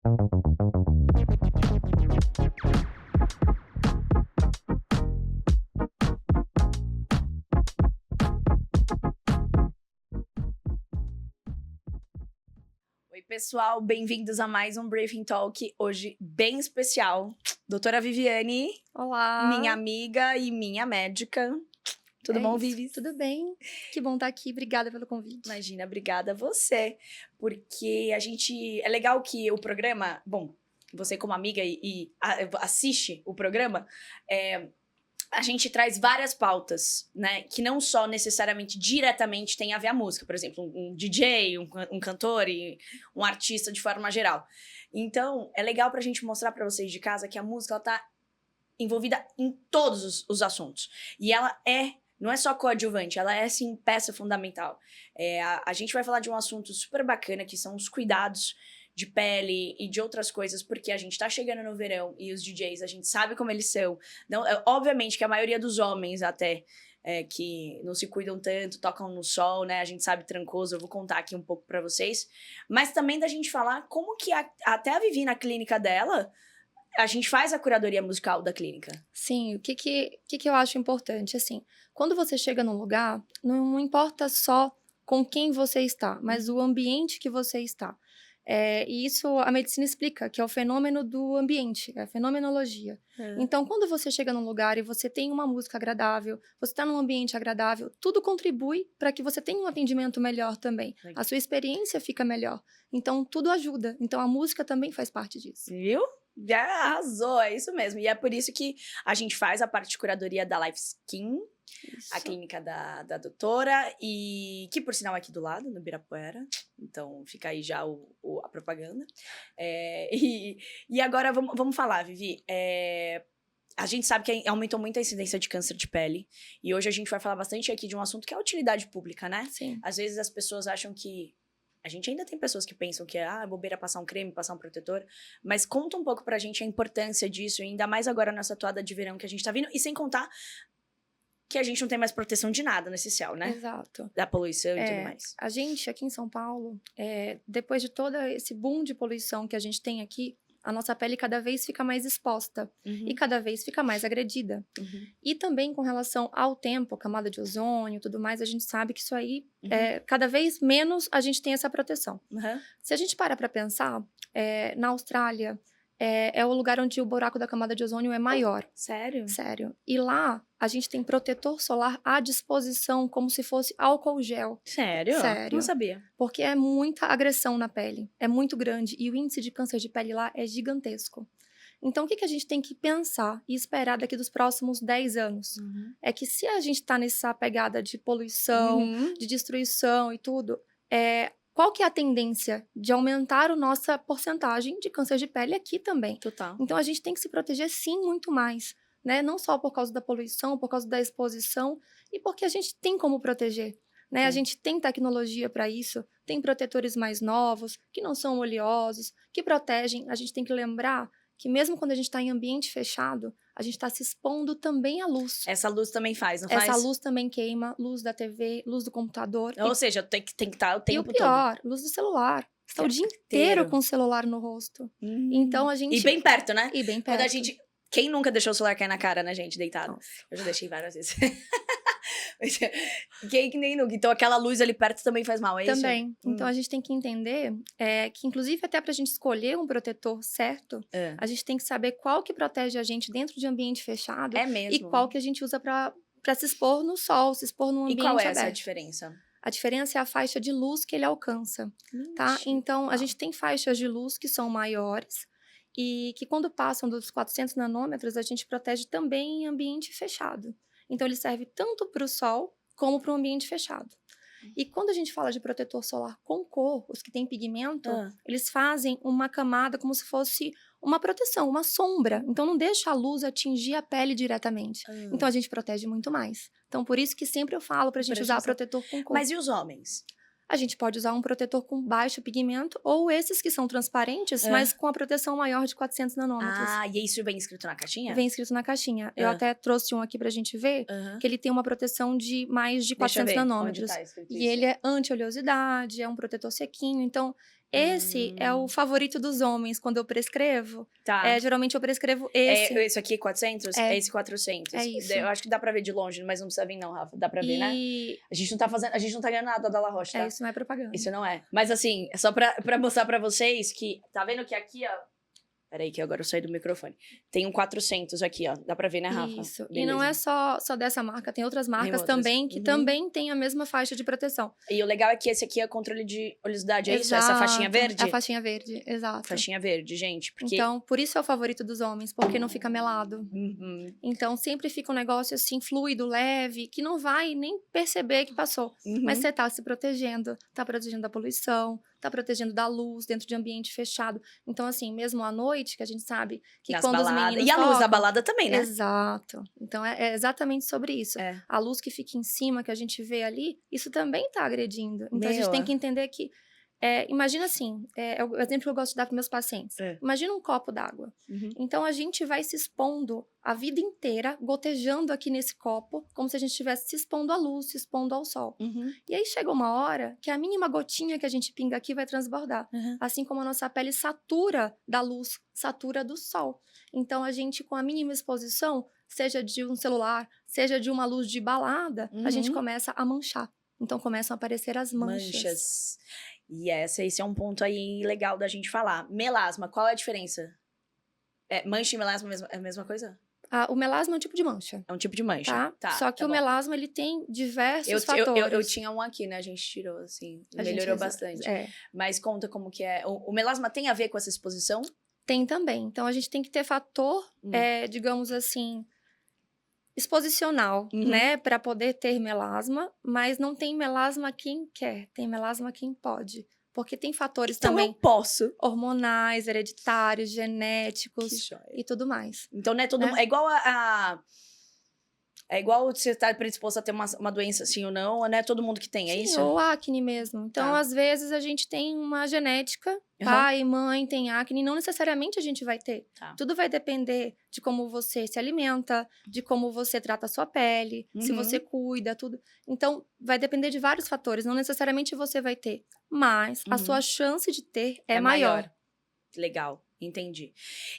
Oi, pessoal, bem-vindos a mais um Briefing Talk, hoje bem especial. Doutora Viviane, Olá! minha amiga e minha médica. Tudo bom, Vivi? Tudo bem, que bom estar aqui, obrigada pelo convite. Imagina, obrigada a você, porque é legal que o programa, bom, você como amiga e assiste o programa, a gente traz várias pautas, né, que não só necessariamente diretamente tem a ver a música, por exemplo, um DJ, um cantor e um artista de forma geral. Então, é legal pra gente mostrar pra vocês de casa que a música, ela tá envolvida em todos os assuntos. E ela não é só coadjuvante, ela é, sim, peça fundamental. A gente vai falar de um assunto super bacana, que são os cuidados de pele e de outras coisas, porque a gente tá chegando no verão e os DJs, a gente sabe como eles são. Não, obviamente que a maioria dos homens até, que não se cuidam tanto, tocam no sol, né? A gente sabe trancoso, eu vou contar aqui um pouco pra vocês. Mas também da gente falar como que até a Vivi, na clínica dela, a gente faz a curadoria musical da clínica. Sim, o que eu acho importante, assim, quando você chega num lugar, não importa só com quem você está, mas o ambiente que você está. E isso a medicina explica, que é o fenômeno do ambiente, é a fenomenologia. Então, quando você chega num lugar e você tem uma música agradável, você está num ambiente agradável, tudo contribui para que você tenha um atendimento melhor também. Legal. A sua experiência fica melhor. Então, tudo ajuda. Então, a música também faz parte disso. Viu? Já arrasou, é isso mesmo. E é por isso que a gente faz a parte de curadoria da Life Skin, Isso. a clínica da doutora, e que por sinal é aqui do lado, no Ibirapuera. Então fica aí já a propaganda. E agora vamos falar, Vivi. A gente sabe que aumentou muito a incidência de câncer de pele. E hoje a gente vai falar bastante aqui de um assunto que é a utilidade pública, né? Sim. Às vezes as pessoas acham que... A gente ainda tem pessoas que pensam que é bobeira passar um creme, passar um protetor. Mas conta um pouco pra gente a importância disso, ainda mais agora nessa toada de verão que a gente tá vindo. E sem contar que a gente não tem mais proteção de nada nesse céu, né? Exato. Da poluição e tudo mais. A gente, aqui em São Paulo, depois de todo esse boom de poluição que a gente tem aqui, a nossa pele cada vez fica mais exposta e cada vez fica mais agredida. E também com relação ao tempo, camada de ozônio e tudo mais, a gente sabe que isso aí, cada vez menos a gente tem essa proteção. Se a gente para pensar, na Austrália, é o lugar onde o buraco da camada de ozônio é maior. Sério? Sério. E lá, a gente tem protetor solar à disposição, como se fosse álcool gel. Sério? Sério. Não sabia. Porque é muita agressão na pele, é muito grande, e o índice de câncer de pele lá é gigantesco. Então, o que a gente tem que pensar e esperar daqui dos próximos 10 anos? É que se a gente tá nessa pegada de poluição, de destruição e tudo, qual que é a tendência de aumentar a nossa porcentagem de câncer de pele aqui também? Total. Então, a gente tem que se proteger, sim, muito mais, né? Não só por causa da poluição, por causa da exposição, e porque a gente tem como proteger. Né? A gente tem tecnologia para isso, tem protetores mais novos, que não são oleosos, que protegem. A gente tem que lembrar que mesmo quando a gente está em ambiente fechado, a gente está se expondo também à luz. Essa luz também faz, não faz? Essa luz também queima, luz da TV, luz do computador. Ou seja, tem que estar o tempo todo. E o pior, luz do celular. Você está o dia inteiro com o celular no rosto. Então a gente... E bem perto, né? E bem perto. Quando a gente... Quem nunca deixou o celular cair na cara, né, gente, deitado? Nossa. Eu já deixei várias vezes. Quem que nem nunca. Então aquela luz ali perto também faz mal, é isso? Também. Então a gente tem que entender que, inclusive, até pra gente escolher um protetor certo, a gente tem que saber qual que protege a gente dentro de ambiente fechado. É mesmo. E qual que a gente usa pra se expor no sol, se expor num ambiente aberto. E qual é essa diferença? A diferença é a faixa de luz que ele alcança, tá? Então, a gente tem faixas de luz que são maiores e que, quando passam dos 400 nanômetros, a gente protege também em ambiente fechado. Então, ele serve tanto para o sol como para o ambiente fechado. E quando a gente fala de protetor solar com cor, os que têm pigmento, eles fazem uma camada como se fosse uma proteção, uma sombra. Então, não deixa a luz atingir a pele diretamente. Então, a gente protege muito mais. Então, por isso que sempre eu falo pra gente usar protetor com cor. Mas e os homens? A gente pode usar um protetor com baixo pigmento ou esses que são transparentes, mas com a proteção maior de 400 nanômetros. Ah, e isso vem escrito na caixinha? Vem escrito na caixinha. Eu até trouxe um aqui pra gente ver, que ele tem uma proteção de mais de 400 nanômetros. Onde tá escrito e ele é anti-oleosidade, é um protetor sequinho. Então, Esse é o favorito dos homens quando eu prescrevo. Tá. Geralmente eu prescrevo esse. Esse aqui, 400? É. Esse 400. É isso. Eu acho que dá pra ver de longe, mas não precisa vir não, Rafa. Dá pra ver, né? E A gente não tá ganhando nada da La Roche, tá? isso não é propaganda. Isso não é. Mas assim, é só pra mostrar pra vocês que... Tá vendo que aqui, ó... Peraí que agora eu saí do microfone. Tem um 400 aqui, ó. Dá pra ver, né, Rafa? Isso. Beleza. E não é só dessa marca, tem outras marcas outras. também que também têm a mesma faixa de proteção. E o legal é que esse aqui é controle de oleosidade, é isso? Essa faixinha verde? É a faixinha verde, exato. Faixinha verde, gente. Porque... Então, por isso é o favorito dos homens, porque não fica melado. Uhum. Então, sempre fica um negócio assim, fluido, leve, que não vai nem perceber que passou. Uhum. Mas você tá se protegendo, tá protegendo da poluição, tá protegendo da luz dentro de ambiente fechado. Então, assim, mesmo à noite, que a gente sabe que Nas quando baladas. os meninos E a luz da tocam, balada também, né? Exato. Então, é exatamente sobre isso. É. A luz que fica em cima, que a gente vê ali, isso também tá agredindo. Então, a gente tem que entender que imagina assim, é o exemplo que eu gosto de dar para meus pacientes. Imagina um copo d'água. Uhum. Então, a gente vai se expondo a vida inteira, gotejando aqui nesse copo, como se a gente estivesse se expondo à luz, se expondo ao sol. Uhum. E aí chega uma hora que a mínima gotinha que a gente pinga aqui vai transbordar. Uhum. Assim como a nossa pele satura da luz, satura do sol. Então, a gente, com a mínima exposição, seja de um celular, seja de uma luz de balada, a gente começa a manchar. Então, começam a aparecer as manchas. E esse é um ponto aí legal da gente falar. Melasma, qual é a diferença? Mancha e melasma é a mesma coisa? O melasma é um tipo de mancha. É um tipo de mancha. Tá? Só que o melasma, ele tem diversos fatores. Eu tinha um aqui, né? A gente tirou, assim. Melhorou bastante. Mas conta como que é. O melasma tem a ver com essa exposição? Tem também. Então, a gente tem que ter fator, digamos assim, exposicional, né? Para poder ter melasma. Mas não tem melasma quem quer. Tem melasma quem pode. Porque tem fatores também... eu posso. Hormonais, hereditários, genéticos e tudo mais. Então, não é todo mundo... É igual É igual você estar predisposto a ter uma doença assim ou não, não é todo mundo que tem, é isso? Ou acne mesmo. Então, às vezes, a gente tem uma genética, pai, mãe tem acne, não necessariamente a gente vai ter. Tudo vai depender de como você se alimenta, de como você trata a sua pele, se você cuida, tudo. Então, vai depender de vários fatores, não necessariamente você vai ter. Mas a sua chance de ter é maior. Legal. Entendi.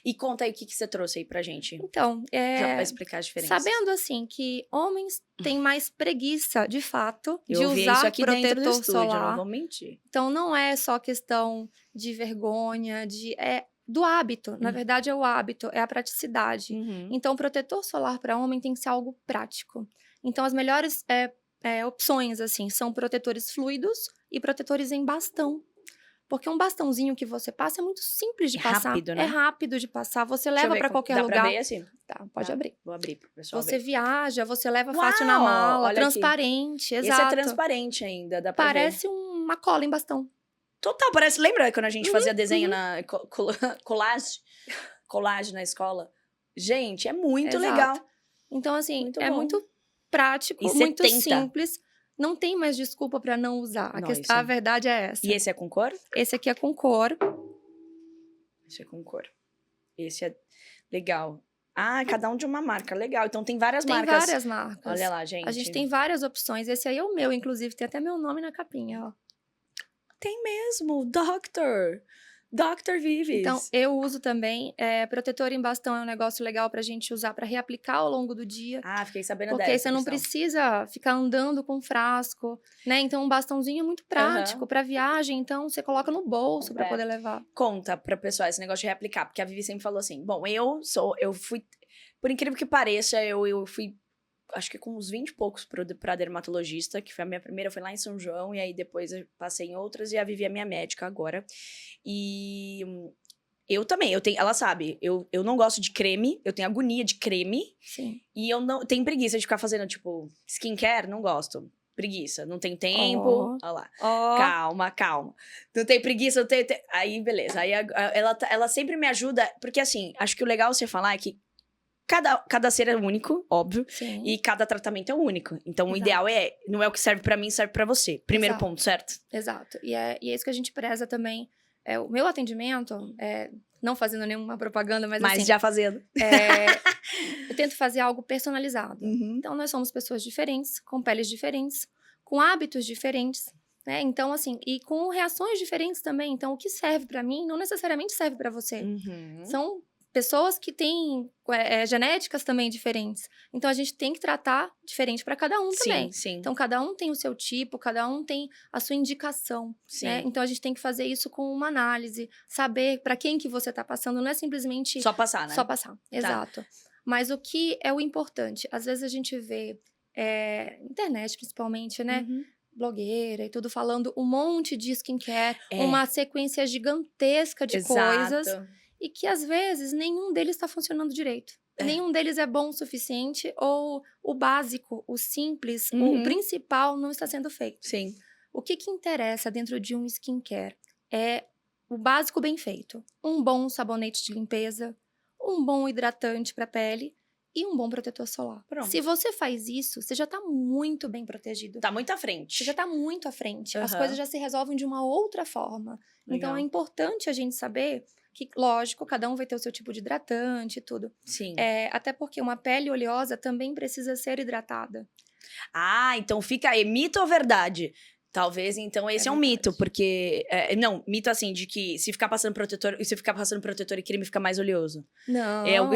E conta aí o que você trouxe aí pra gente. Então, pra explicar as diferenças. Sabendo, assim, que homens têm mais preguiça, de fato, de eu usar isso aqui protetor dentro do estúdio, solar. não vou mentir. Então, não é só questão de vergonha, do hábito. Na verdade, é o hábito, é a praticidade. Então, protetor solar para homem tem que ser algo prático. Então, as melhores opções, assim, são protetores fluidos e protetores em bastão. Porque um bastãozinho que você passa é muito simples de passar. Rápido, né? É rápido de passar. Você leva para qualquer lugar. Dá pra ver assim? Tá, pode abrir. Vou abrir pro pessoal Você ver. viaja, você leva fácil na mala, olha transparente, aqui. exato. Esse é transparente ainda, dá pra Parece uma cola em bastão. Total, parece... Lembra quando a gente fazia desenho na colagem na escola? Gente, é muito legal. Então, assim, muito muito prático, e muito 70. simples. Não tem mais desculpa para não usar. A verdade é essa. E esse é com cor? Esse aqui é com cor. Esse é com cor. Esse é legal. Cada um de uma marca. Legal. Então tem várias marcas. Tem várias marcas. Olha lá, gente. A gente tem várias opções. Esse aí é o meu, inclusive. Tem até meu nome na capinha, ó. Tem mesmo. Dr. Vives. Então, eu uso também. Protetor em bastão é um negócio legal pra gente usar pra reaplicar ao longo do dia. Fiquei sabendo porque dessa. Porque você não precisa ficar andando com frasco, né? Então, um bastãozinho é muito prático pra viagem. Então, você coloca no bolso pra poder levar. Conta pra pessoal esse negócio de reaplicar. Porque a Vivi sempre falou assim, bom, eu fui... Por incrível que pareça, eu fui... Acho que com uns 20 e poucos pra dermatologista, que foi a minha primeira, foi lá em São João, e aí depois eu passei em outras, e a Vivi é minha médica agora. E eu também, ela sabe, eu não gosto de creme, eu tenho agonia de creme. Sim. E eu não tenho preguiça de ficar fazendo, tipo, skincare, não gosto. Preguiça, não tenho tempo. Olha lá. Calma. Não tem preguiça, aí beleza. Aí ela sempre me ajuda, porque assim, acho que o legal você falar é que cada ser é único, óbvio. Sim. E cada tratamento é único. Então, o ideal não é o que serve pra mim, serve pra você. Primeiro ponto, certo? Exato. E é isso que a gente preza também. O meu atendimento, não fazendo nenhuma propaganda, mas assim... já fazendo. Eu tento fazer algo personalizado. Então, nós somos pessoas diferentes, com peles diferentes, com hábitos diferentes. né? Então, assim, e com reações diferentes também. Então, o que serve pra mim não necessariamente serve pra você. Uhum. São pessoas que têm genéticas também diferentes. Então, a gente tem que tratar diferente para cada um também. Sim. Então, cada um tem o seu tipo, cada um tem a sua indicação, Sim. né? Então, a gente tem que fazer isso com uma análise, saber para quem que você tá passando, não é simplesmente Só passar, né? só passar. Exato. Mas o que é o importante? Às vezes a gente vê, internet principalmente, né? Uhum. Blogueira e tudo falando um monte de skincare, É. uma sequência gigantesca de coisas. Exato. E que, às vezes, nenhum deles está funcionando direito. Nenhum deles é bom o suficiente ou o básico, o simples, o principal não está sendo feito. Sim. O que interessa dentro de um skincare é o básico bem feito. Um bom sabonete de limpeza, um bom hidratante para a pele e um bom protetor solar. Pronto. Se você faz isso, você já está muito bem protegido. Tá muito à frente. Você já está muito à frente. As Aham. coisas já se resolvem de uma outra forma. Então, Legal. é importante a gente saber que, lógico, cada um vai ter o seu tipo de hidratante e tudo. Sim. Até porque uma pele oleosa também precisa ser hidratada. Ah, então fica aí. Mito ou verdade? Talvez, então, esse é um verdade. mito, porque... não, mito assim, de que se ficar passando protetor e creme, fica mais oleoso. Não. É o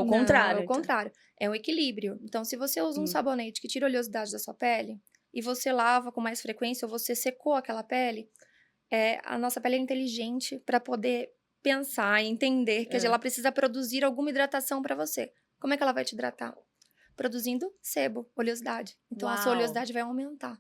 contrário. É o contrário. É um equilíbrio. Então, se você usa um sabonete que tira a oleosidade da sua pele e você lava com mais frequência ou você secou aquela pele, a nossa pele é inteligente para poder pensar e entender que ela precisa produzir alguma hidratação para você. Como é que ela vai te hidratar? Produzindo sebo, oleosidade. Então, a sua Uau. oleosidade vai aumentar.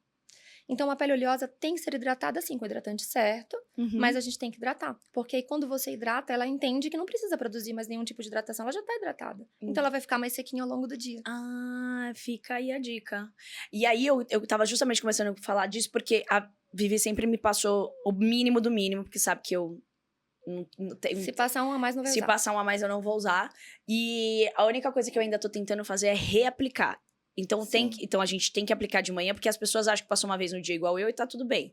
Então, a pele oleosa tem que ser hidratada, sim, com o hidratante certo, mas a gente tem que hidratar. Porque aí, quando você hidrata, ela entende que não precisa produzir mais nenhum tipo de hidratação, ela já tá hidratada. Então, ela vai ficar mais sequinha ao longo do dia. Ah, fica aí a dica. E aí, eu tava justamente começando a falar disso, porque a Vivi sempre me passou o mínimo do mínimo, porque sabe que eu não tenho... Se passar um a mais, não vai Se usar. passar um a mais, eu não vou usar. E a única coisa que eu ainda tô tentando fazer é reaplicar. Então, então a gente tem que aplicar de manhã, porque as pessoas acham que passou uma vez no dia igual eu e tá tudo bem.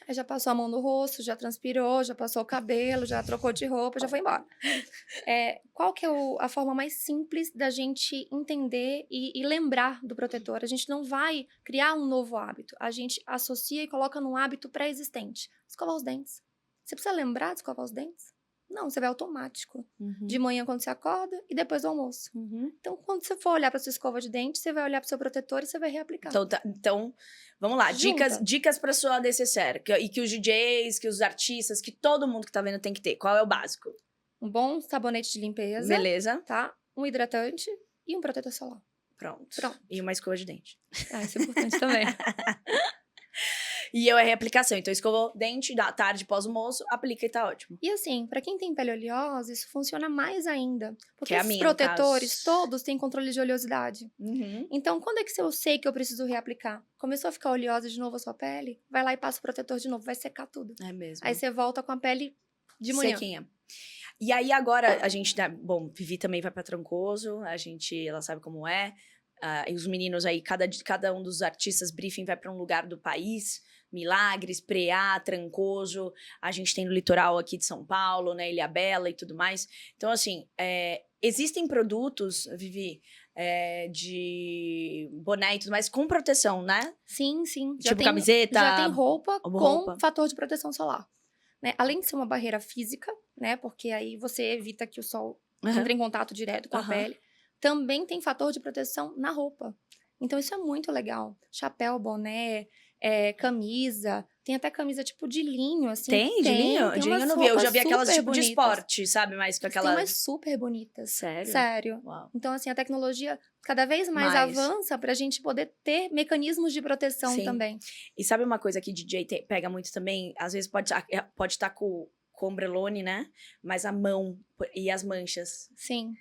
Aí já passou a mão no rosto, já transpirou, já passou o cabelo, já trocou de roupa, já foi embora. Qual que é a forma mais simples da gente entender e lembrar do protetor? A gente não vai criar um novo hábito. A gente associa e coloca num hábito pré-existente. Escovar os dentes. Você precisa lembrar de escovar os dentes? Não, você vai automático. De manhã quando você acorda e depois do almoço. Então, quando você for olhar para sua escova de dente, você vai olhar para o seu protetor e você vai reaplicar. Então vamos lá. Junta. Dicas para sua DCCR. E que os DJs, que os artistas, que todo mundo que tá vendo tem que ter. Qual é o básico? Um bom sabonete de limpeza. Beleza. Tá? Um hidratante e um protetor solar. Pronto. Pronto. E uma escova de dente. Isso é importante também. E eu é reaplicação. Então, escovou dente, da tarde, pós-almoço, aplica e tá ótimo. E assim, pra quem tem pele oleosa, isso funciona mais ainda. Porque Que é a esses minha, no protetores caso. todos têm controle de oleosidade. Então, quando é que eu sei que eu preciso reaplicar? Começou a ficar oleosa de novo a sua pele? Vai lá e passa o protetor de novo, vai secar tudo. É mesmo. Aí você volta com a pele de manhã. Sequinha. E aí, agora, a gente... Bom, Vivi também vai pra Trancoso. Ela sabe como é. E os meninos aí, cada um dos artistas briefing vai pra um lugar do país. Milagres, Preá, Trancoso. A gente tem no litoral aqui de São Paulo, né? Ilhabela e tudo mais. Então, assim, existem produtos, Vivi, de boné e tudo mais, com proteção, né? Sim, sim. Tipo camiseta. Já tem roupa roupa. com fator de proteção solar. Né? Além de ser uma barreira física, né? Porque aí você evita que o sol entre em contato direto com a pele. Também tem fator de proteção na roupa. Então, isso é muito legal. Chapéu, boné, camisa. Tem até camisa tipo de linho, assim. Tem? De linho? De linho eu não vi. Eu já vi aquelas tipo bonitas. de esporte, sabe? Mas com aquelas... Tem umas super bonitas. Sério? Sério. Uau. Então, assim, a tecnologia cada vez mais avança pra gente poder ter mecanismos de proteção também. E sabe uma coisa que DJ pega muito também? Às vezes pode estar com ombrelone, né? Mas a mão e as manchas. Sim.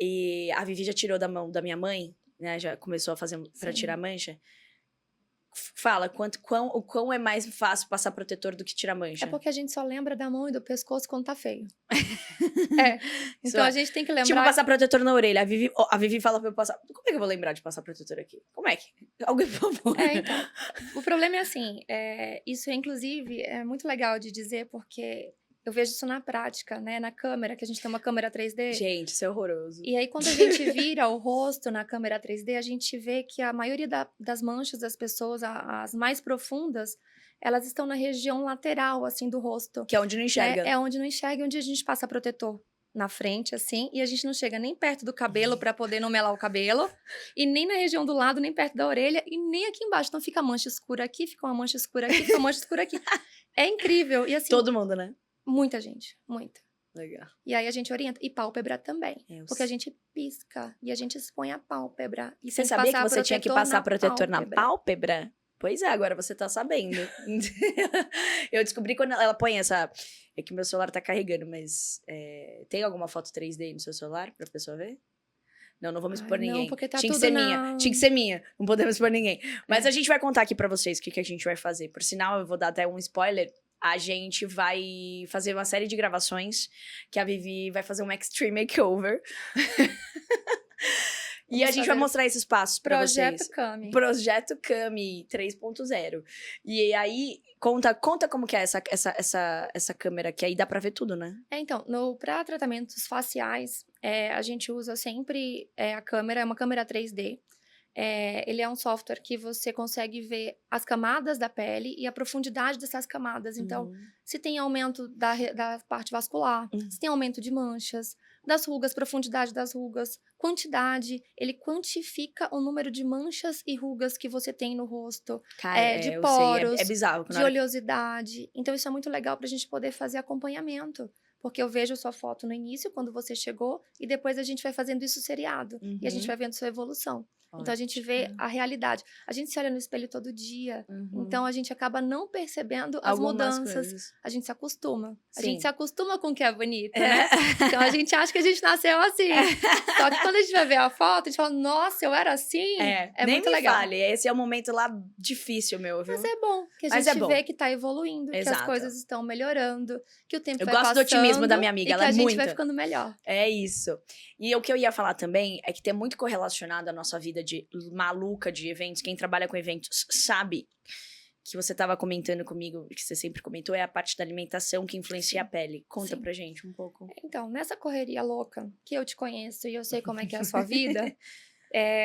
E a Vivi já tirou da mão da minha mãe, né? Já começou a fazer pra tirar a mancha. Fala, o quão é mais fácil passar protetor do que tirar mancha? É porque a gente só lembra da mão e do pescoço quando tá feio. Então a gente tem que lembrar... Tipo, passar protetor na orelha. A Vivi fala pra eu passar... Como é que eu vou lembrar de passar protetor aqui? Como é que... Alguém, por favor. Então. O problema é assim, isso inclusive é muito legal de dizer porque... Eu vejo isso na prática, né? Na câmera, que a gente tem uma câmera 3D. Gente, isso é horroroso. E aí, quando a gente vira o rosto na câmera 3D, a gente vê que a maioria das manchas das pessoas, as mais profundas, elas estão na região lateral, assim, do rosto. Que é onde não enxerga. É onde não enxerga, onde a gente passa protetor na frente, assim, e a gente não chega nem perto do cabelo pra poder não melar o cabelo, e nem na região do lado, nem perto da orelha, e nem aqui embaixo. Então fica mancha escura aqui, fica uma mancha escura aqui, fica uma mancha escura aqui. É incrível. E assim, Todo mundo, né? muita gente, muita. Legal. E aí a gente orienta. E pálpebra também. Eu Porque a gente pisca e a gente expõe a pálpebra. E Você tem sabia que passar você tinha que passar protetor na pálpebra. pálpebra? Pois é, agora você tá sabendo. Eu descobri quando ela põe essa... É que meu celular tá carregando, mas... tem alguma foto 3D no seu celular pra pessoa ver? Não vamos expor ninguém. Não, porque tá Tinha que tudo ser na... minha. Tinha que ser minha. Não podemos expor ninguém. Mas a gente vai contar aqui pra vocês o que a gente vai fazer. Por sinal, eu vou dar até um spoiler. A gente vai fazer uma série de gravações que a Vivi vai fazer um Extreme Makeover. E a gente vai mostrar esses passos pra Projeto vocês. Cami. Projeto Cami 3.0. E aí, conta como que é essa câmera, que aí dá pra ver tudo, né? Então, para tratamentos faciais, a gente usa sempre a câmera, é uma câmera 3D. Ele é um software que você consegue ver as camadas da pele e a profundidade dessas camadas. Então, se tem aumento da parte vascular, se tem aumento de manchas, das rugas, profundidade das rugas, quantidade, ele quantifica o número de manchas e rugas que você tem no rosto, Cara, de eu poros, sei, é bizarro. de oleosidade. Então, isso é muito legal para a gente poder fazer acompanhamento. Porque eu vejo sua foto no início, quando você chegou, e depois a gente vai fazendo isso seriado. E a gente vai vendo sua evolução. Então, a gente vê a realidade. A gente se olha no espelho todo dia. Então, a gente acaba não percebendo as Algumas mudanças. coisas. A gente se acostuma. A Sim. gente se acostuma com o que é bonito, né? Então, a gente acha que a gente nasceu assim. Só que quando a gente vai ver a foto, a gente fala, nossa, eu era assim? Nem muito me legal. fale. Esse é o momento lá difícil, meu, viu? Mas é bom, que a Mas gente é bom. vê que tá evoluindo, que as Exato. coisas estão melhorando, que o tempo Eu vai gosto do passando. otimismo da minha amiga, e ela que é a gente muita. vai ficando melhor. É isso. E o que eu ia falar também é que tem muito correlacionado a nossa vida de maluca de eventos. Quem trabalha com eventos sabe que você estava comentando comigo, que você sempre comentou, é a parte da alimentação que influencia a pele. Conta pra gente um pouco. Então, nessa correria louca, que eu te conheço e eu sei como é que é a sua vida,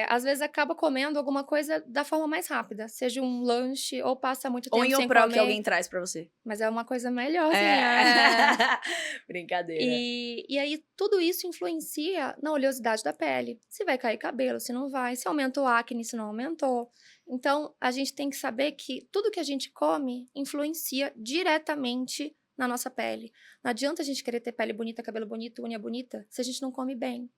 às vezes acaba comendo alguma coisa da forma mais rápida. Seja um lanche ou passa muito tempo Ou em sem Oprah comer. que alguém traz pra você. Mas é uma coisa melhorzinha. Brincadeira. E aí, tudo isso influencia na oleosidade da pele. Se vai cair cabelo, se não vai. Se aumentou a acne, se não aumentou. Então, a gente tem que saber que tudo que a gente come influencia diretamente na nossa pele. Não adianta a gente querer ter pele bonita, cabelo bonito, unha bonita, se a gente não come bem.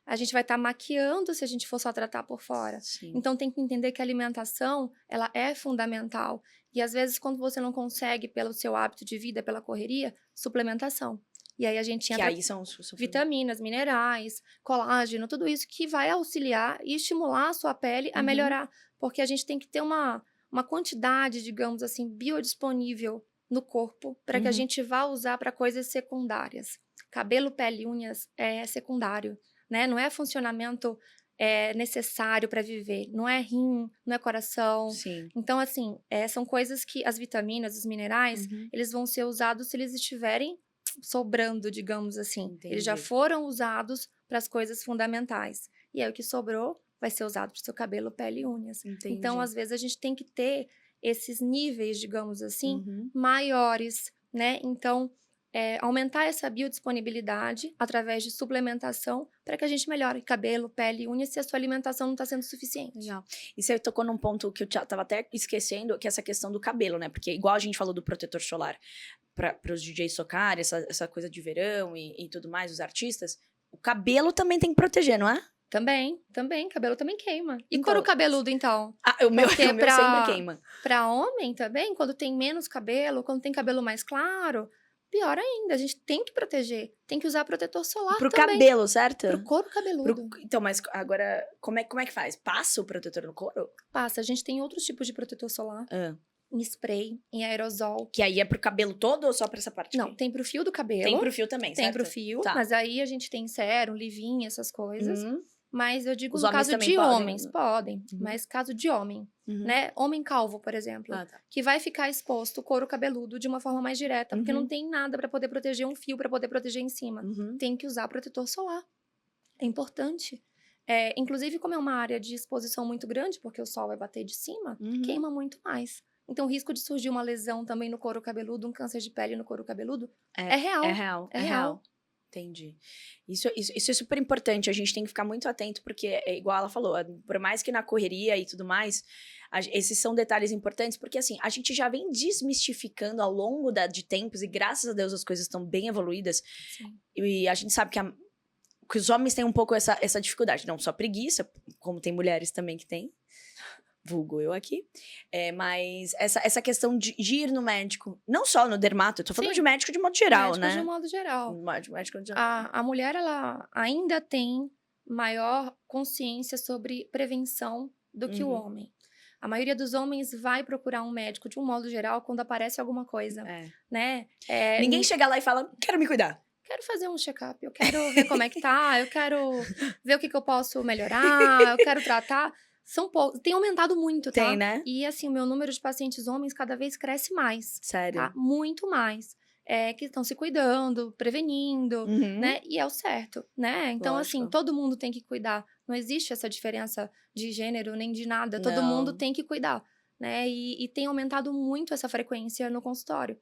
A gente vai estar maquiando se a gente for só tratar por fora. Sim. Então, tem que entender que a alimentação, ela é fundamental. E, às vezes, quando você não consegue, pelo seu hábito de vida, pela correria, suplementação. E aí, a gente entra Que aí são vitaminas, minerais, colágeno, tudo isso que vai auxiliar e estimular a sua pele a melhorar. Porque a gente tem que ter uma quantidade, digamos assim, biodisponível no corpo para que a gente vá usar para coisas secundárias. Cabelo, pele, unhas é secundário. Né? Não é funcionamento necessário para viver. Não é rim, não é coração. Sim. Então, assim, são coisas que as vitaminas, os minerais, eles vão ser usados se eles estiverem sobrando, digamos assim. Entendi. Eles já foram usados para as coisas fundamentais. E aí, o que sobrou vai ser usado para o seu cabelo, pele e unhas. Entendi. Então, às vezes, a gente tem que ter esses níveis, digamos assim, maiores, né? Então, aumentar essa biodisponibilidade através de suplementação para que a gente melhore cabelo, pele e unha se a sua alimentação não está sendo suficiente. Legal. E você tocou num ponto que eu tava até esquecendo, que é essa questão do cabelo, né? Porque igual a gente falou do protetor solar para os DJs tocarem, essa coisa de verão e tudo mais, os artistas, o cabelo também tem que proteger, não é? Também, cabelo também queima. E Então, couro cabeludo, então? O meu Porque sempre queima. Para homem também, quando tem menos cabelo, quando tem cabelo mais claro, pior ainda, a gente tem que proteger. Tem que usar protetor solar Pro também. cabelo, certo? Pro couro cabeludo. Então, mas agora, como é que faz? Passa o protetor no couro? Passa, a gente tem outros tipos de protetor solar. Em spray, em aerosol. Que aí é pro cabelo todo ou só pra essa parte? Não, aqui? tem pro fio do cabelo. Tem pro fio também, certo? Tem pro fio, Tá. mas aí a gente tem sérum, livinho, essas coisas. Mas eu digo Os no homens caso também de podem? homens, podem. Mas caso de homem, né? Homem calvo, por exemplo, Ah, tá. que vai ficar exposto o couro cabeludo de uma forma mais direta, porque não tem nada pra poder proteger um fio, pra poder proteger em cima. Tem que usar protetor solar. É importante. Inclusive, como é uma área de exposição muito grande, porque o sol vai bater de cima, queima muito mais. Então, o risco de surgir uma lesão também no couro cabeludo, um câncer de pele no couro cabeludo, é real. É real, É real. Entendi. Isso é super importante, a gente tem que ficar muito atento, porque é igual ela falou, por mais que na correria e tudo mais, esses são detalhes importantes, porque assim, a gente já vem desmistificando ao longo de tempos, e graças a Deus as coisas estão bem evoluídas, Sim. e a gente sabe que os homens têm um pouco essa dificuldade, não só preguiça, como tem mulheres também que têm, vulgo eu aqui, mas essa questão de ir no médico, não só no dermato, eu tô falando Sim. de médico de modo geral, Médicos né? de um modo geral. Médico de geral. A mulher, ela ainda tem maior consciência sobre prevenção do que o Uhum. homem. A maioria dos homens vai procurar um médico, de um modo geral, quando aparece alguma coisa, né? Ninguém chega lá e fala, quero me cuidar. Quero fazer um check-up, eu quero ver como é que tá, eu quero ver o que eu posso melhorar, eu quero tratar. São poucos, tem aumentado muito, tá? Tem, né? E assim, o meu número de pacientes homens cada vez cresce mais. Sério. Tá? Muito mais. Que estão se cuidando, prevenindo, Uhum. né? E é o certo, né? Então, Lógico. assim, todo mundo tem que cuidar. Não existe essa diferença de gênero nem de nada. Todo Não. mundo tem que cuidar, né? E tem aumentado muito essa frequência no consultório.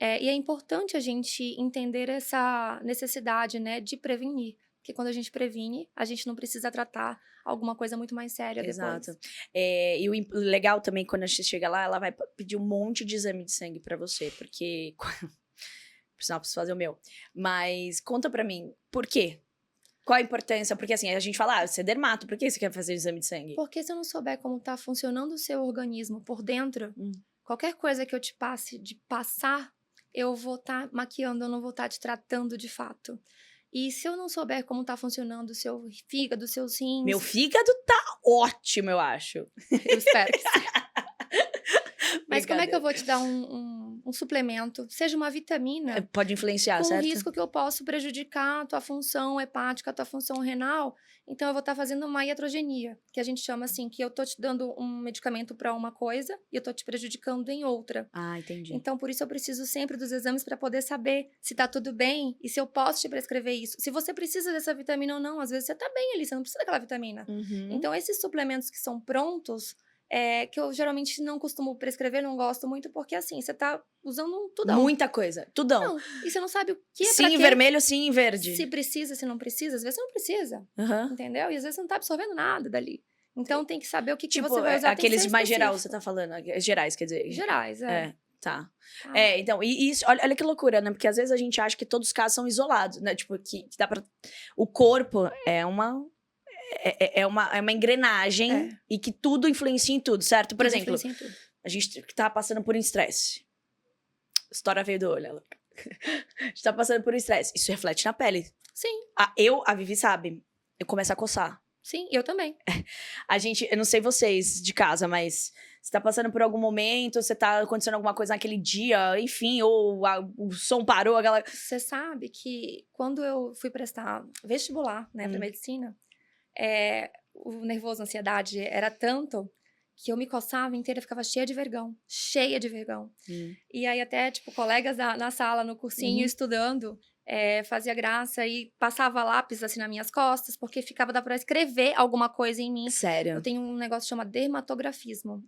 E é importante a gente entender essa necessidade, né, de prevenir. Porque quando a gente previne, a gente não precisa tratar alguma coisa muito mais séria Exato. depois. E o legal também, quando a gente chega lá, ela vai pedir um monte de exame de sangue pra você, porque... Por sinal, preciso fazer o meu. Mas conta pra mim, por quê? Qual a importância? Porque assim, a gente fala, você é dermato, por que você quer fazer exame de sangue? Porque se eu não souber como tá funcionando o seu organismo por dentro, qualquer coisa que eu te passe de passar, eu vou estar maquiando, eu não vou estar te tratando de fato. E se eu não souber como tá funcionando o seu fígado, os seus rins... Meu fígado tá ótimo, eu acho. Eu espero que sim. Mas como é que eu vou te dar um suplemento, seja uma vitamina... Pode influenciar, com certo? o risco que eu posso prejudicar a tua função hepática, a tua função renal. Então, eu vou estar fazendo uma iatrogenia, que a gente chama assim, que eu tô te dando um medicamento para uma coisa e eu tô te prejudicando em outra. Ah, entendi. Então, por isso eu preciso sempre dos exames para poder saber se tá tudo bem e se eu posso te prescrever isso. Se você precisa dessa vitamina ou não, às vezes você tá bem ali, você não precisa daquela vitamina. Uhum. Então, esses suplementos que são prontos, que eu geralmente não costumo prescrever, não gosto muito, porque assim, você tá usando um tudão. Muita coisa, tudão. Não, e você não sabe o que é sim pra em quê. vermelho, sim em verde. Se precisa, se não precisa, às vezes você não precisa, Uhum. entendeu? E às vezes você não tá absorvendo nada dali. Então tem que saber o que, Tipo, que você vai usar. aqueles tem que ser mais geral, você específico. tá falando. Gerais, quer dizer. Gerais, Tá. Tá. Então, e isso, olha que loucura, né? Porque às vezes a gente acha que todos os casos são isolados, né? Tipo, que dá pra... O corpo é uma engrenagem e que tudo influencia em tudo, certo? Por exemplo, a gente tá passando por um estresse. História veio do olho, ela. A gente tá passando por um estresse. Isso reflete na pele. Sim. A Vivi sabe. Eu começo a coçar. Sim, eu também. Eu não sei vocês de casa, mas você tá passando por algum momento, você tá acontecendo alguma coisa naquele dia, enfim, ou o som parou, a galera... Você sabe que quando eu fui prestar vestibular, né, pra medicina, o nervoso, a ansiedade era tanto que eu me coçava inteira, ficava cheia de vergão. Cheia de vergão. E aí até, tipo, colegas na sala, no cursinho, estudando... fazia graça e passava lápis assim nas minhas costas, porque dá pra escrever alguma coisa em mim. Sério? Eu tenho um negócio que chama dermatografismo.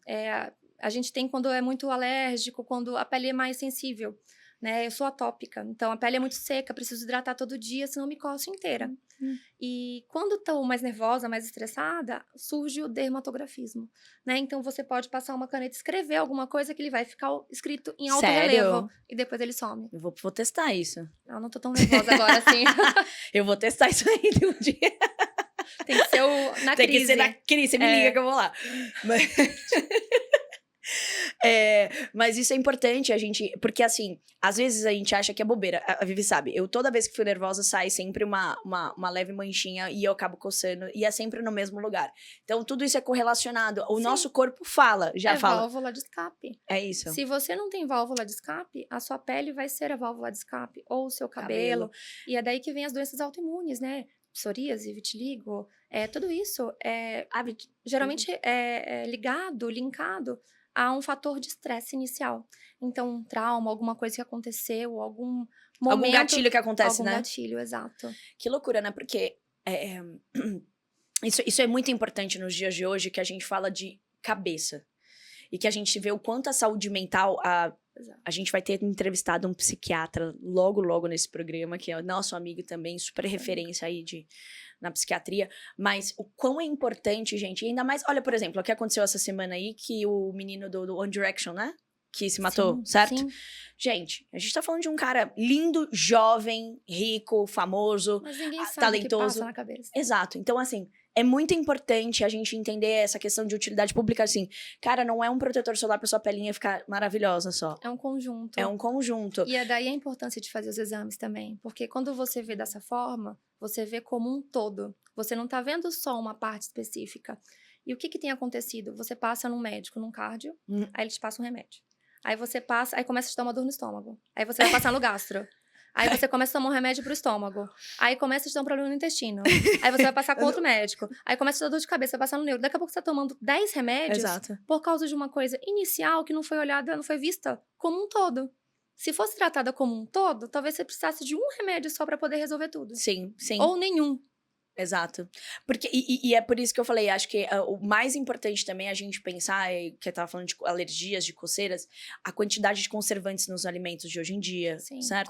A gente tem quando é muito alérgico, quando a pele é mais sensível, né? Eu sou atópica, então a pele é muito seca, preciso hidratar todo dia, senão eu me coço inteira. E quando estou mais nervosa, mais estressada, surge o dermatografismo, né? Então você pode passar uma caneta e escrever alguma coisa que ele vai ficar escrito em alto relevo e depois ele some. Eu vou testar isso. Eu não tô tão nervosa agora assim. Eu vou testar isso aí um dia. Tem que ser na Tem crise. que ser na crise, você me liga que eu vou lá. Mas isso é importante, a gente... Porque, assim, às vezes a gente acha que é bobeira. A Vivi sabe, eu toda vez que fui nervosa, sai sempre uma leve manchinha e eu acabo coçando. E é sempre no mesmo lugar. Então, tudo isso é correlacionado. O nosso corpo fala, fala. Válvula de escape. É isso. Se você não tem válvula de escape, a sua pele vai ser a válvula de escape. Ou o seu cabelo. E é daí que vem as doenças autoimunes, né? Psoríase, vitiligo. Tudo isso geralmente é linkado a um fator de estresse inicial. Então, um trauma, alguma coisa que aconteceu, algum momento... Algum gatilho que acontece, né? Algum gatilho, exato. Que loucura, né? Porque isso é muito importante nos dias de hoje, que a gente fala de cabeça. e que a gente vê o quanto a saúde mental... A gente vai ter entrevistado um psiquiatra logo nesse programa, que é o nosso amigo também, super referência aí na psiquiatria. Mas o quão é importante, gente, e ainda mais... Olha, por exemplo, o que aconteceu essa semana aí, que o menino do One Direction, né? Que se matou, Sim, certo? sim. Gente, a gente tá falando de um cara lindo, jovem, rico, famoso, Mas ninguém sabe talentoso. o que passa na cabeça. Exato. Então, assim, é muito importante a gente entender essa questão de utilidade pública, assim. Cara, não é um protetor solar pra sua pelinha ficar maravilhosa só. É um conjunto. É um conjunto. E é daí a importância de fazer os exames também. Porque quando você vê dessa forma, você vê como um todo. Você não tá vendo só uma parte específica. E o que tem acontecido? Você passa num médico, num cardio, aí ele te passa um remédio. Aí você passa, aí começa a te dar uma dor no estômago. Aí você vai passar no gastro. Aí você começa a tomar um remédio pro estômago. Aí começa a te dar um problema no intestino. Aí você vai passar com outro médico. Aí começa a te dar dor de cabeça, vai passar no neuro. Daqui a pouco você tá tomando 10 remédios Exato. por causa de uma coisa inicial que não foi olhada, não foi vista como um todo. Se fosse tratada como um todo, talvez você precisasse de um remédio só pra poder resolver tudo. Sim. Ou nenhum. Exato. Porque, e é por isso que eu falei, acho que o mais importante também é a gente pensar, que eu tava falando de alergias, de coceiras, a quantidade de conservantes nos alimentos de hoje em dia, Sim, certo?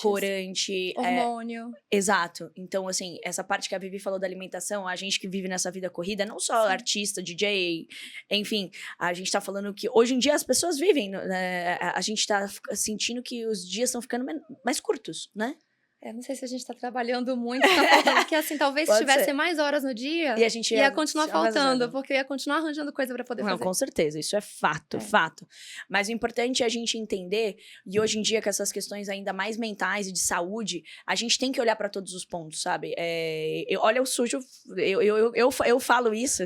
corante, hormônio. Exato. Então, assim, essa parte que a Vivi falou da alimentação, a gente que vive nessa vida corrida, não só artista, DJ, enfim, a gente tá falando que hoje em dia as pessoas vivem, né? A gente tá sentindo que os dias estão ficando mais curtos, né? Não sei se a gente tá trabalhando muito, tá faltando, porque assim, talvez se tivesse mais horas no dia, e a gente ia continuar faltando, porque eu ia continuar arranjando coisa pra poder fazer. Com certeza, isso é fato. Mas o importante é a gente entender, e hoje em dia com essas questões ainda mais mentais e de saúde, a gente tem que olhar pra todos os pontos, sabe? Olha o sujo, eu falo isso,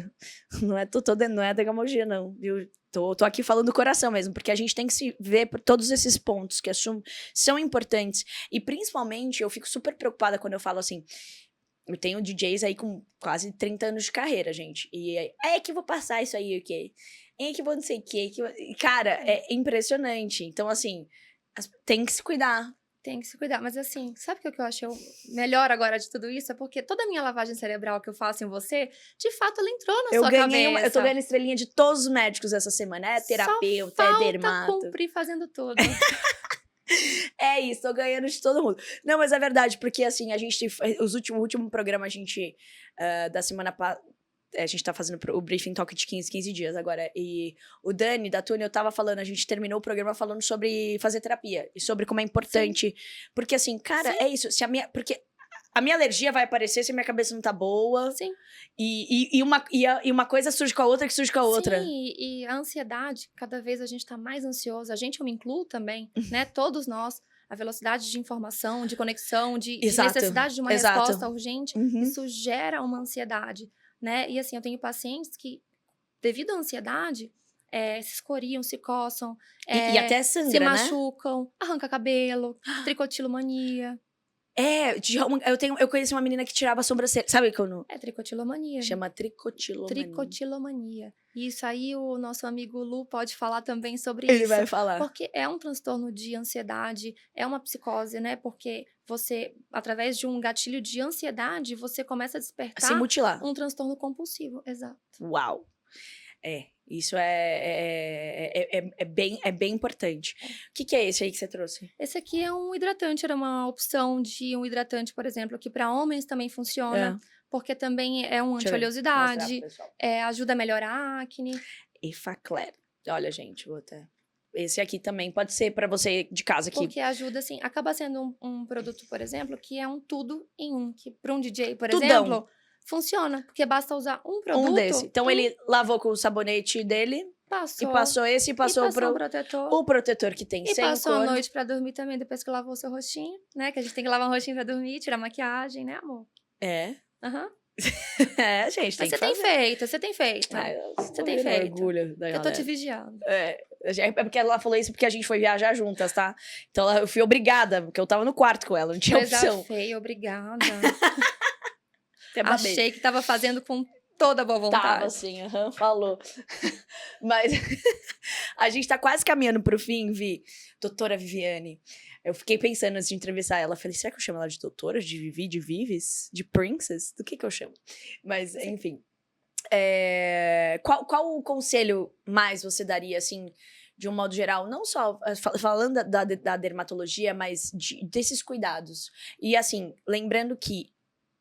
não é demagogia não, viu? Tô aqui falando do coração mesmo, porque a gente tem que se ver por todos esses pontos que são importantes. E principalmente, eu fico super preocupada quando eu falo assim, eu tenho DJs aí com quase 30 anos de carreira, gente. E que eu vou passar isso aí, o quê? Que eu vou não sei o quê. Cara, é impressionante. Então, assim, tem que se cuidar. Tem que se cuidar. Mas assim, sabe o que eu acho melhor agora de tudo isso? É porque toda a minha lavagem cerebral que eu faço em você, de fato, ela entrou na sua cabeça. Eu tô ganhando estrelinha de todos os médicos essa semana. É terapeuta, é dermato. Só falta cumprir fazendo tudo. É isso, tô ganhando de todo mundo. Não, mas é verdade, porque assim, a gente... O último programa, a gente... da semana passada... A gente tá fazendo o briefing talk de 15 dias agora. E o Dani, da Tune, eu tava falando, a gente terminou o programa falando sobre fazer terapia. E sobre como é importante. Sim. Porque assim, cara, é isso. Porque a minha alergia vai aparecer se a minha cabeça não tá boa. Sim. E uma coisa surge com a outra que surge com a outra. Sim, e a ansiedade, cada vez a gente tá mais ansioso. Eu me incluo também, né? Todos nós. A velocidade de informação, de conexão, de necessidade de uma resposta urgente. Isso gera uma ansiedade. Né? E assim, eu tenho pacientes que, devido à ansiedade, se escoriam, se coçam, e até sangra, se machucam, arranca cabelo, tricotilomania. Eu conheci uma menina que tirava a sobrancelha. Sabe quando? É tricotilomania. Chama tricotilomania. Tricotilomania. E isso aí o nosso amigo Lu pode falar também sobre isso. Ele vai falar. Porque é um transtorno de ansiedade, é uma psicose, né? Porque você, através de um gatilho de ansiedade, você começa a despertar... Se mutilar. Um transtorno compulsivo, exato. Uau! Isso é bem importante. O que é esse aí que você trouxe? Esse aqui é um hidratante, era uma opção de um hidratante, por exemplo, que para homens também funciona, porque também é um anti-oleosidade, ajuda a melhorar a acne. Effaclar. Olha, gente, vou até... Esse aqui também pode ser para você de casa aqui. Porque ajuda, assim, acaba sendo um produto, por exemplo, que é um tudo em um, que para um DJ, por Tudão. exemplo... Funciona, porque basta usar um produto. Um desse. Então, ele lavou com o sabonete dele. Passou. E passou esse e passou o protetor que tem e sem passou cor. a noite pra dormir também, depois que lavou o seu rostinho, né? Que a gente tem que lavar o rostinho pra dormir, tirar a maquiagem, né, amor? Aham. Gente, tem que fazer. Você tem feito. Você tem feito. Orgulho da galera. Eu tô te vigiando. É porque ela falou isso porque a gente foi viajar juntas, tá? Então, eu fui obrigada, porque eu tava no quarto com ela, não tinha opção. Feia, obrigada. Achei que tava fazendo com toda a boa vontade. Tava assim, falou. Mas a gente tá quase caminhando pro fim, Vi. Doutora Viviane. Eu fiquei pensando antes de entrevistar ela. Falei, será que eu chamo ela de doutora? De Vivi? De Vives? De Princess? Do que eu chamo? Mas, enfim. Qual o conselho mais você daria, assim, de um modo geral? Não só falando da dermatologia, mas desses cuidados. E, assim, lembrando que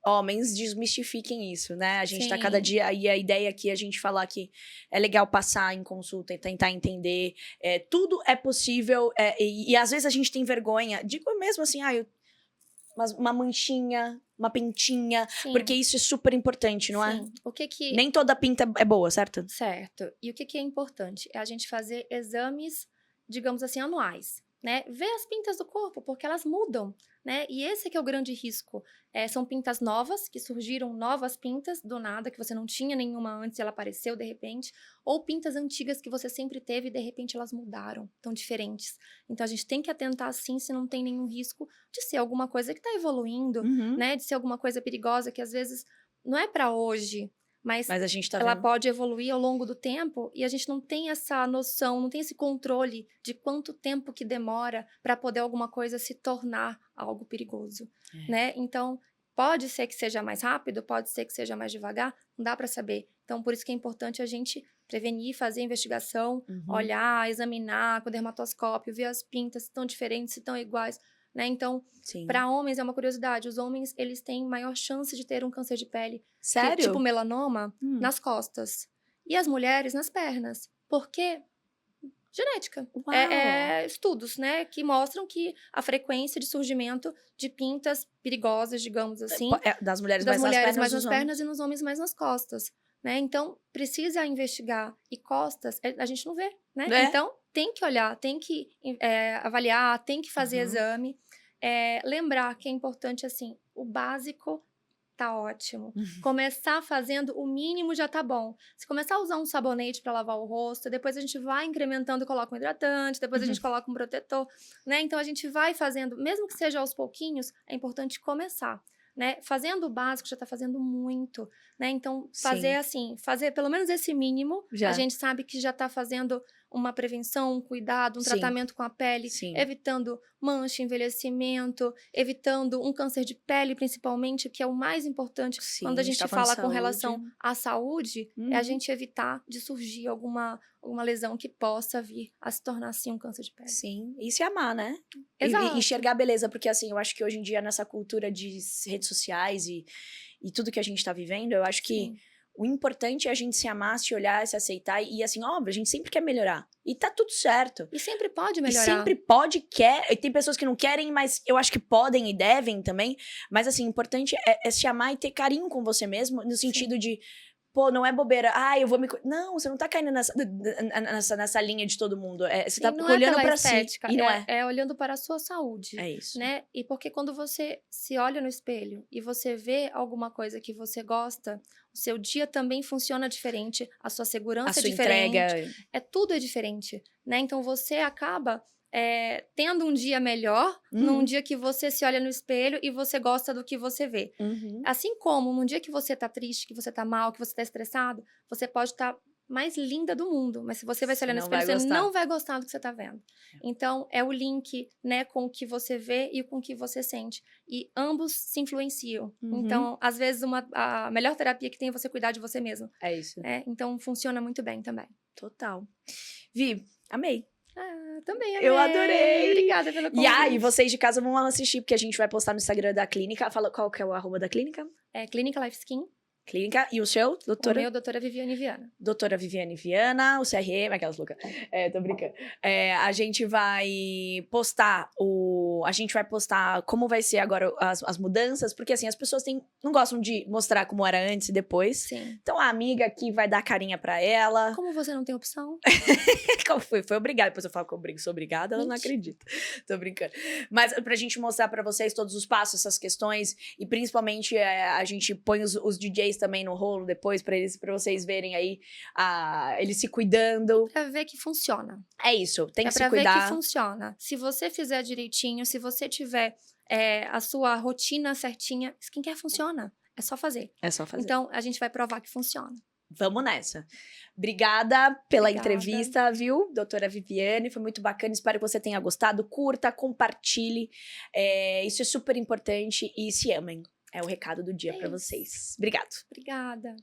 homens desmistifiquem isso, né? A gente tá cada Sim. dia... E a ideia aqui é a gente falar que é legal passar em consulta e tentar entender. Tudo é possível. E às vezes a gente tem vergonha. Digo mesmo assim, uma manchinha, uma pintinha. Sim. Porque isso é super importante, não é? Sim. O que que... Nem toda pinta é boa, certo? Certo. E o que que é importante? É a gente fazer exames, digamos assim, anuais, né? Ver as pintas do corpo, porque elas mudam, né? E esse que é o grande risco. São pintas novas, que surgiram novas pintas do nada, que você não tinha nenhuma antes e ela apareceu de repente. Ou pintas antigas que você sempre teve e de repente elas mudaram, estão diferentes. Então a gente tem que atentar sim se não tem nenhum risco de ser alguma coisa que está evoluindo, Uhum. né? De ser alguma coisa perigosa que às vezes não é para hoje, mas a gente tá ela vendo. pode evoluir ao longo do tempo e a gente não tem essa noção, não tem esse controle de quanto tempo que demora para poder alguma coisa se tornar algo perigoso, né? Então, pode ser que seja mais rápido, pode ser que seja mais devagar, não dá para saber. Então, por isso que é importante a gente prevenir, fazer investigação, olhar, examinar com o dermatoscópio, ver as pintas se estão diferentes, se estão iguais, né? Então, Sim. para homens é uma curiosidade, os homens, eles têm maior chance de ter um câncer de pele, Sério? tipo melanoma, nas costas. E as mulheres nas pernas. Porque genética. Uau! Estudos, né, que mostram que a frequência de surgimento de pintas perigosas, digamos assim, Das mulheres das mais nas mulheres pernas, mais dos nas homens. pernas e nos homens mais nas costas, né? Então, precisa investigar. E costas, a gente não vê, né? Então, tem que olhar, tem que avaliar, tem que fazer exame. Lembrar que é importante, assim, o básico tá ótimo. Começar fazendo o mínimo já tá bom. Se começar a usar um sabonete para lavar o rosto, depois a gente vai incrementando, coloca um hidratante, depois a gente coloca um protetor, né? Então a gente vai fazendo, mesmo que seja aos pouquinhos, é importante começar, né? Fazendo o básico já tá fazendo muito, né? Então fazer assim, fazer pelo menos esse mínimo, a gente sabe que já tá fazendo uma prevenção, um cuidado, um tratamento com a pele, evitando mancha, envelhecimento, evitando um câncer de pele, principalmente, que é o mais importante quando a gente fala com relação à saúde, é a gente evitar de surgir alguma lesão que possa vir a se tornar, assim, um câncer de pele. Sim, e se amar, né? Exato. E enxergar a beleza, porque assim, eu acho que hoje em dia, nessa cultura de redes sociais e tudo que a gente tá vivendo, eu acho que o importante é a gente se amar, se olhar, se aceitar. E assim, óbvio, a gente sempre quer melhorar. E tá tudo certo. E sempre pode melhorar. E sempre pode, quer. E tem pessoas que não querem, mas eu acho que podem e devem também. Mas assim, o importante é se amar e ter carinho com você mesmo, no sentido de... Pô, não é bobeira. Eu vou me... Não, você não tá caindo nessa linha de todo mundo. Você tá olhando pra estética, si. E não é olhando para a sua saúde. É isso. Né? E porque quando você se olha no espelho e você vê alguma coisa que você gosta, o seu dia também funciona diferente, a sua segurança é diferente. Entrega. Tudo é diferente, né? Então você acaba... tendo um dia melhor, num dia que você se olha no espelho e você gosta do que você vê. Assim como num dia que você tá triste, que você tá mal, que você tá estressado, você pode estar mais linda do mundo, mas se você vai se olhar no espelho, você não vai gostar do que você tá vendo. Então, é o link, né, com o que você vê e com o que você sente. E ambos se influenciam. Então, às vezes, a melhor terapia que tem é você cuidar de você mesmo. É isso. Então, funciona muito bem também. Total. Vi, amei. Também amei. Eu adorei. Obrigada pelo convite. E vocês de casa vão lá assistir, porque a gente vai postar no Instagram da clínica. Fala qual que é o @da clínica. Clínica Life Skin. Clínica. E o seu, doutora? O meu, doutora Viviane Viana. Doutora Viviane Viana, o CRM, aquelas loucas. Tô brincando. A gente vai postar como vai ser agora as mudanças, porque assim, as pessoas não gostam de mostrar como era antes e depois. Sim. Então a amiga aqui vai dar carinha pra ela. Como você não tem opção? Foi obrigada. Depois eu falo que eu sou obrigada, ela não acredita. Tô brincando. Mas pra gente mostrar pra vocês todos os passos, essas questões, e principalmente a gente põe os DJs também no rolo depois, pra vocês verem aí eles se cuidando. Pra ver que funciona. É isso, tem que se cuidar. É pra ver que funciona. Se você fizer direitinho, se você tiver a sua rotina certinha, skincare funciona. É só fazer. É só fazer. Então, a gente vai provar que funciona. Vamos nessa. Obrigada pela entrevista, viu, doutora Viviane? Foi muito bacana. Espero que você tenha gostado. Curta, compartilhe. Isso é super importante. E se amem. É o recado do dia pra vocês. Obrigado. Obrigada.